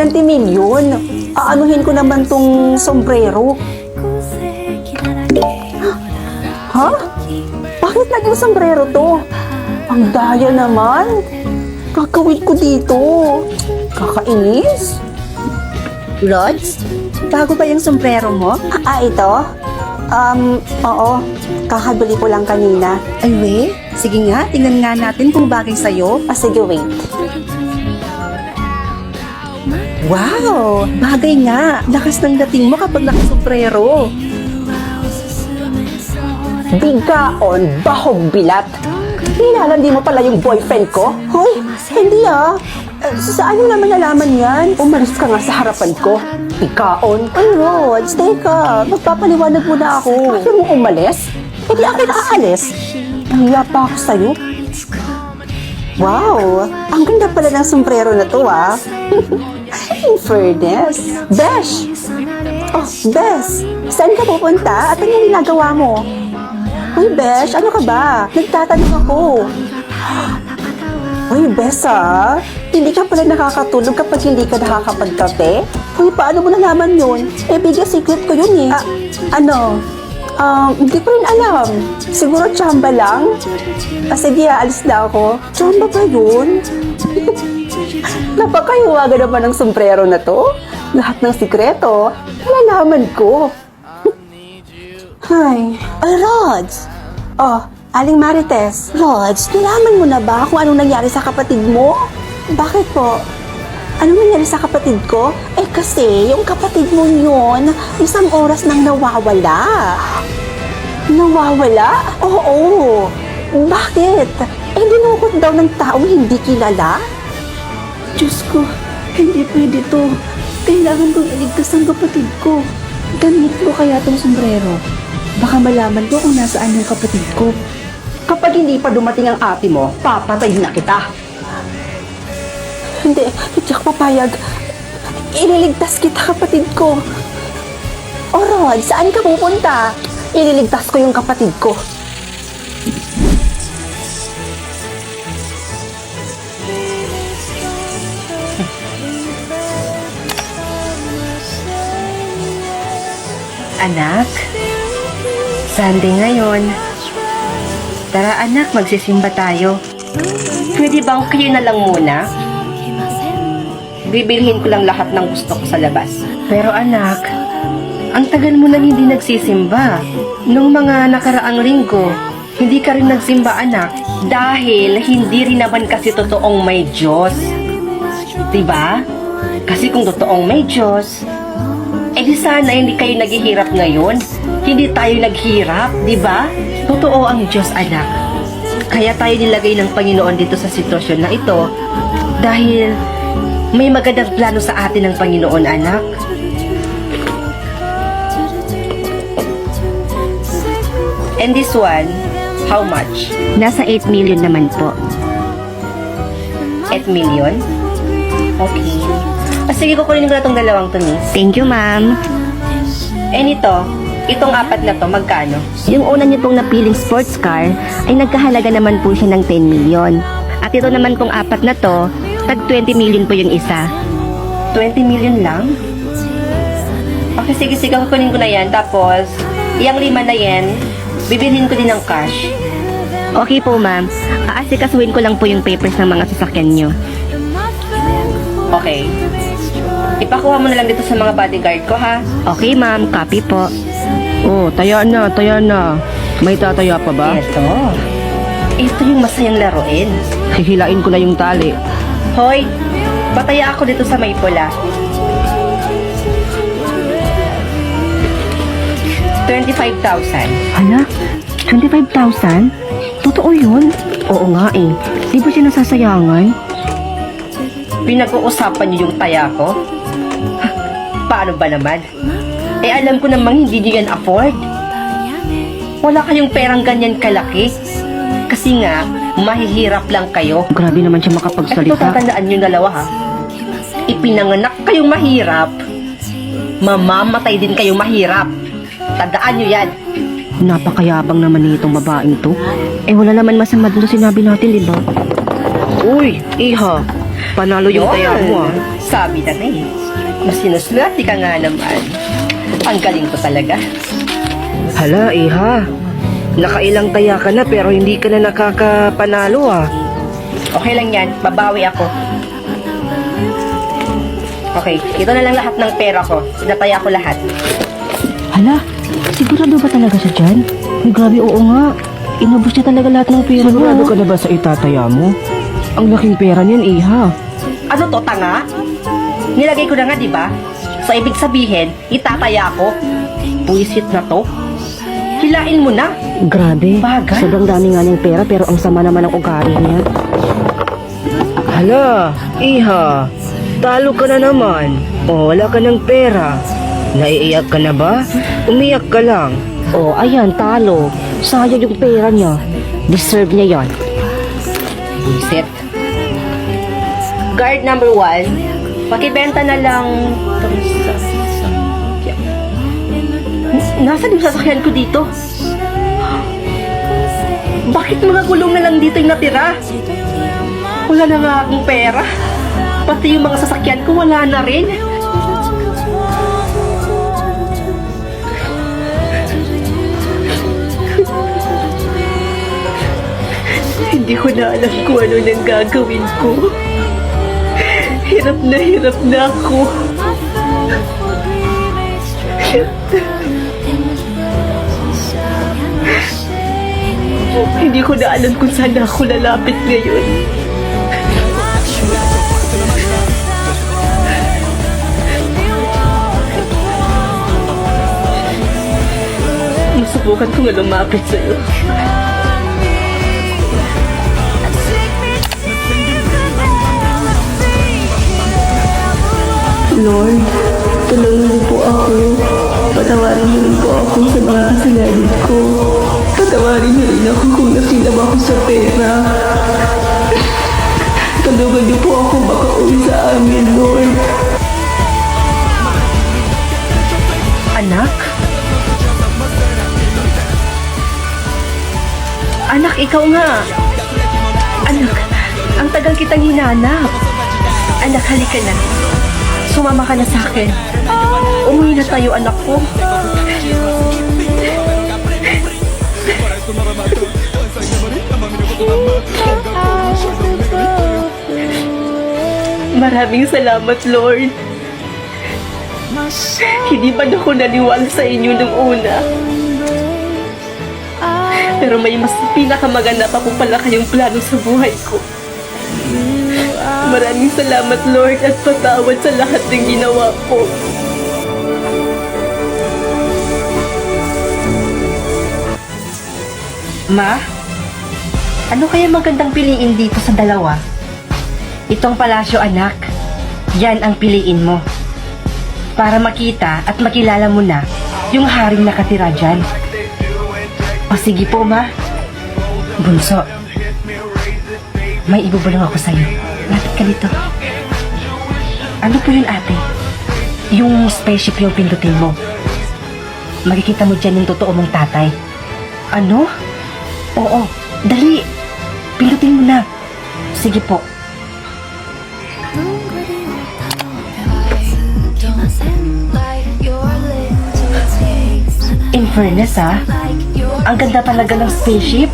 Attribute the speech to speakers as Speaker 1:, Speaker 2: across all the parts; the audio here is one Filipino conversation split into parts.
Speaker 1: 20 million. Aanuhin ko naman tong sombrero. Ha? Bakit naging sombrero to? Ang daya naman. Kakawit ko dito. Kakainis.
Speaker 2: Rods, bago ba yung sombrero mo?
Speaker 1: Ito? Oo. Kakabili ko lang kanina.
Speaker 2: Ay, wait. Sige nga, tingnan nga natin kung bagay sa'yo.
Speaker 1: Sige, wait.
Speaker 2: Wow! Bagay nga. Lakas ng dating mo kapag nakasombrero.
Speaker 1: Bigaon, bahog bilat. Nilalandi mo pala yung boyfriend ko? Hoy, hindi saan mo naman nalaman yan? Umalis ka nga sa harapan ko. Bigaon. Ay, Rods, teka. Magpapaliwanag muna ako. Ayaw mo umalis? Hindi ako nakaalis. Nahiya pa ako sa'yo. Wow, ang ganda pala ng sombrero na to, In fairness. Besh! Oh, Besh, saan ka pupunta at anong ginagawa mo? Uy, Besh, ano ka ba? Nagtatanong ako. Uy, Besh, hindi ka pala nakakatulog kapag hindi ka nakakapagkape? Uy, paano mo nalaman yun? Bigla secret ko yun hindi ko rin alam. Siguro tsamba lang? Sige, alis na ako. Tsamba ba yun? Napakahiwaga naman ng sombrero na to. Lahat ng sikreto, nalalaman ko. Ay,
Speaker 2: Rods!
Speaker 1: Aling Marites.
Speaker 2: Rods, nalaman mo na ba kung anong nangyari sa kapatid mo?
Speaker 1: Bakit po? Anong nangyari sa kapatid ko?
Speaker 2: Kasi yung kapatid mo yun, isang oras nang nawawala.
Speaker 1: Nawawala?
Speaker 2: Oo.
Speaker 1: Bakit? Dinukot daw ng taong hindi kilala?
Speaker 2: Diyos ko, hindi pwede to. Kailangan kong iligtas ang kapatid ko. Gamit mo kaya tong sombrero. Baka malaman ko kung nasaan yung kapatid ko.
Speaker 1: Kapag hindi pa dumating ang ate mo, papatayin na kita. Hindi ako papayag. Ililigtas kita, kapatid ko. Rod, saan ka pupunta? Ililigtas ko yung kapatid ko.
Speaker 3: Anak, Sunday ngayon. Tara anak, magsisimba tayo. Pwede bang kayo na lang muna? Bibilhin ko lang lahat ng gusto ko sa labas. Pero anak, ang tagal mo nang hindi nagsisimba. Nung mga nakaraang linggo, hindi ka rin nagsimba anak. Dahil hindi rin naman kasi totoong may Diyos. Diba? Kasi kung totoong may Diyos, di sana hindi kayo naghihirap ngayon. Hindi tayo naghirap, di ba? Totoo ang Diyos, anak. Kaya tayo nilagay ng Panginoon dito sa sitwasyon na ito dahil may magandang plano sa atin ng Panginoon, anak. And this one, how much?
Speaker 4: Nasa 8 million naman po.
Speaker 3: 8 million? Okay. Sige, kukunin ko na itong dalawang to, miss.
Speaker 4: Thank you, ma'am.
Speaker 3: And itong apat na to, magkano?
Speaker 4: Yung una niyo pong napiling sports car ay nagkahalaga naman po siya ng 10 million. At ito naman pong apat na to, tag 20 million po yung isa.
Speaker 3: 20 million lang? Okay, sige, kukunin ko na yan. Tapos, yung 5 na yan, bibilhin ko din ng cash.
Speaker 4: Okay po, ma'am. Aasikasuhin ko lang po yung papers ng mga sasakyan niyo.
Speaker 3: Okay. Ipakuha mo na lang dito sa mga bodyguard ko, ha?
Speaker 4: Okay, ma'am. Copy po.
Speaker 5: Oh, taya na, taya na. May tataya pa ba?
Speaker 3: Ito yung masayang laruin.
Speaker 5: Hihilain ko na yung tali.
Speaker 3: Hoy, pataya ako dito sa may pula. 25,000.
Speaker 4: Hala? 25,000? Totoo yun? Oo nga eh. Di ba siya nasasayangan?
Speaker 3: Pinag-uusapan niyo yung taya ko? Paano ba naman? Alam ko namang hindi niyo yan afford. Wala kayong perang ganyan kalaki. Kasi nga, mahihirap lang kayo.
Speaker 4: Grabe naman siya
Speaker 3: At ito,
Speaker 4: makapagsalita.
Speaker 3: tatandaan niyo dalawa, ha? Ipinanganak kayong mahirap, mamamatay din kayong mahirap. Tandaan niyo yan.
Speaker 4: Napakayabang naman nitong babaeng to. Wala naman masama dun sa sinabi natin, di ba?
Speaker 5: Uy, iha. Panalo yung taya mo ah.
Speaker 3: Sabi na eh. Mas sinuswerte ka nga naman. Ang galing ko talaga.
Speaker 5: Hala, iha. Nakailang taya ka na pero hindi ka na nakakapanalo ah.
Speaker 3: Okay lang yan, babawi ako. Okay, ito na lang lahat ng pera ko. Sinataya ko lahat.
Speaker 4: Hala, sigurado ba talaga siya dyan? Ay, grabe, oo nga. Inubos niya talaga lahat ng pera
Speaker 5: Sigurado
Speaker 4: mo.
Speaker 5: ka na ba sa itataya mo? Ang laking pera niyan, iha.
Speaker 3: Ano to, tanga? Nilagay ko na nga, di ba? So, ibig sabihin, itataya ko. Buisit na to. Hilain mo na.
Speaker 4: Grabe,
Speaker 3: Bagay.
Speaker 4: sobrang dami nga niyang pera pero ang sama naman ng ugali niya.
Speaker 5: Hala, iha. Talo ka na naman. O, wala ka ng pera. Naiiyak ka na ba? Umiyak ka lang.
Speaker 4: Oh, ayan, talo. Sayang yung pera niya. Deserve niya yan.
Speaker 3: Buisit. Guard number 1, pakibenta na lang itong sasakyan. Nasaan yung sasakyan ko dito? Bakit mga gulong na lang dito yung natira? Wala na nga akong pera. Pati yung mga sasakyan ko wala na rin. Hindi ko na alam kung ano nang gagawin ko. Hirap na ako. Hindi ko na alam kung saan ako lalapit ngayon. Masubukan ko nga lumapit sa'yo.
Speaker 2: Lord, tulungan niyo po ako. Patawarin niyo rin po ako sa mga kasalanan ko. Patawarin niyo rin ako kung nasilab ako sa pera. Tulungan niyo po ako makauwi sa amin, Lord.
Speaker 3: Anak? Anak, ikaw nga. Anak, ang tagal kitang hinanap. Anak, halika na. Sumama ka na sa akin. Umuwi na tayo, anak ko. Maraming salamat, Lord. Hindi pa ako naniwala sa inyo nung una. Pero may mas pinakamaganda pa po pala kayong plano sa buhay ko. Maraming salamat, Lord, at patawad sa lahat ng ginawa ko. Ma, ano kaya magandang piliin dito sa dalawa? Itong palasyo, anak. Yan ang piliin mo. Para makita at makilala mo na yung haring nakatira dyan. O sige po, ma. Bunso, may ibubulong ako sa'yo. Lapit ka dito. Ano po yun, ate? Yung spaceship yung pindutin mo. Makikita mo dyan yung totoo mong tatay. Ano? Oo, dali. Pindutin mo na. Sige po. In fairness, ang ganda talaga ng spaceship.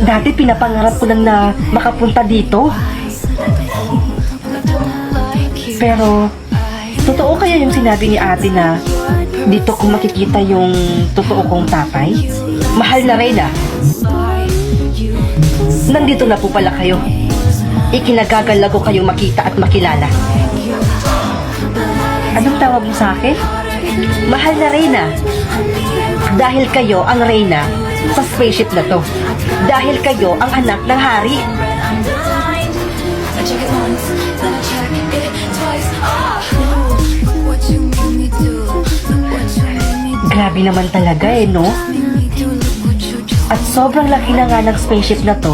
Speaker 3: Dati pinapangarap ko lang na makapunta dito. Pero, totoo kaya yung sinabi ni ate na dito ko makikita yung totoo kong tatay? Mahal na Reyna. Nandito na po pala kayo. Ikinagagalak ko kayong makita at makilala. Anong tawag mo sa akin? Mahal na Reyna. Dahil kayo ang Reyna sa spaceship na to. Dahil kayo ang anak ng hari. Grabe naman talaga no? At sobrang laki na nga ng spaceship na to.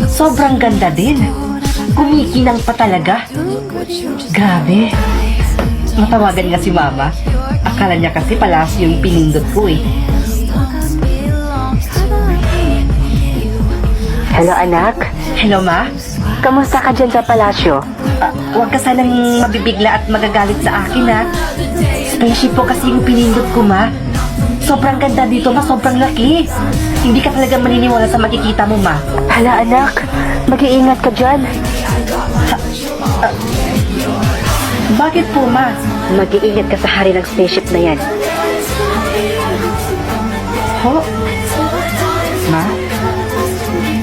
Speaker 3: Sobrang ganda din. Kumikinang pa talaga. Grabe. Matawagan nga si Mama. Akala niya kasi palasyo yung pinindot ko eh.
Speaker 4: Hello, anak.
Speaker 3: Hello, Ma?
Speaker 4: Kamusta ka dyan sa palasyo?
Speaker 3: Huwag ka sanang mabibigla at magagalit sa akin, ha? Spaceship po kasi yung pinindot ko, ma. Sobrang ganda dito, ma. Sobrang laki. Hindi ka talaga maniniwala sa makikita mo, ma.
Speaker 4: Hala anak, mag-iingat ka dyan.
Speaker 3: Bakit po, ma?
Speaker 4: Mag-iingat ka sa hari ng spaceship na yan.
Speaker 3: Ho? Ma?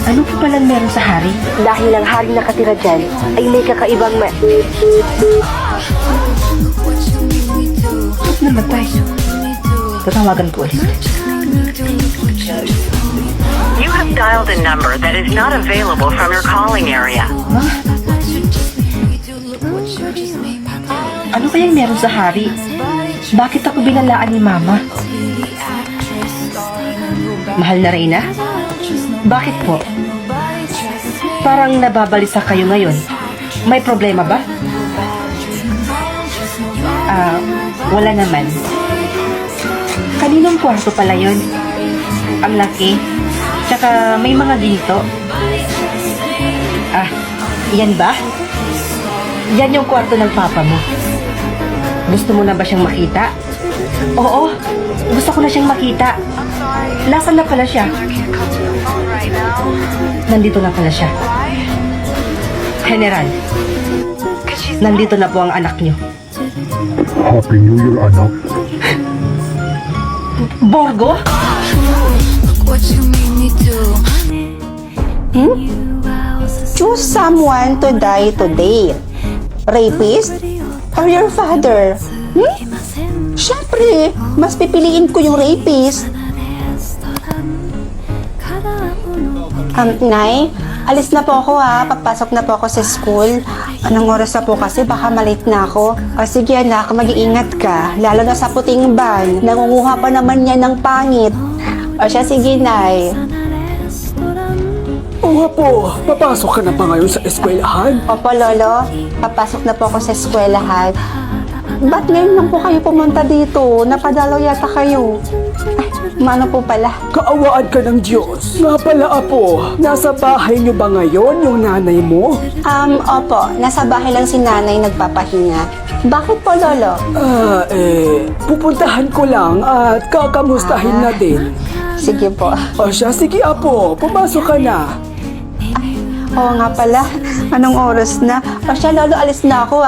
Speaker 3: Ano po palang meron sa hari?
Speaker 4: Dahil ang hari nakatira dyan ay may kakaibang
Speaker 3: Namatay. Tatawagan ko ulit.
Speaker 6: You have dialed a number that is not available from your calling area.
Speaker 3: Ano kayang meron sa hari? Bakit ako binalaan ni Mama? Mahal na Reyna? Bakit po? Parang nababalisa kayo ngayon. May problema ba? Wala naman. Kaninong kwarto pala yun? Ang laki. Tsaka may mga ginto. Yan ba? Yan yung kwarto ng papa mo. Gusto mo na ba siyang makita? Oo, gusto ko na siyang makita. Nasaan na pala siya? Nandito na pala siya. General, nandito na po ang anak niyo.
Speaker 7: Happy New Year, anak.
Speaker 3: Borgo?
Speaker 1: Choose someone to die today. Rapist or your father? Siyempre, mas pipiliin ko yung rapist. Nay, alis na po ako ha. Papasok na po ako sa school. Anong oras na po kasi? Baka malate na ako. O sige anak, mag-iingat ka. Lalo na sa puting van. Nangunguha pa naman yan ng pangit. O siya, sige Nay.
Speaker 8: Oo po, papasok ka na ba ngayon sa eskwelahan?
Speaker 1: Opo Lolo, papasok na po ako sa eskwelahan. Ba't ngayon lang po kayo pumunta dito? Napadalaw yata kayo. Ay, mano po pala.
Speaker 8: Kaawaan ka ng Diyos. Nga pala apo, nasa bahay niyo ba ngayon yung nanay mo?
Speaker 1: Opo, nasa bahay lang si nanay nagpapahinga. Bakit po, Lolo?
Speaker 8: Pupuntahan ko lang at kakamustahin na din.
Speaker 1: Sige po.
Speaker 8: O siya, sige apo, pumasok ka na.
Speaker 1: Oo nga pala, anong oras na? O siya, Lolo, alis na ako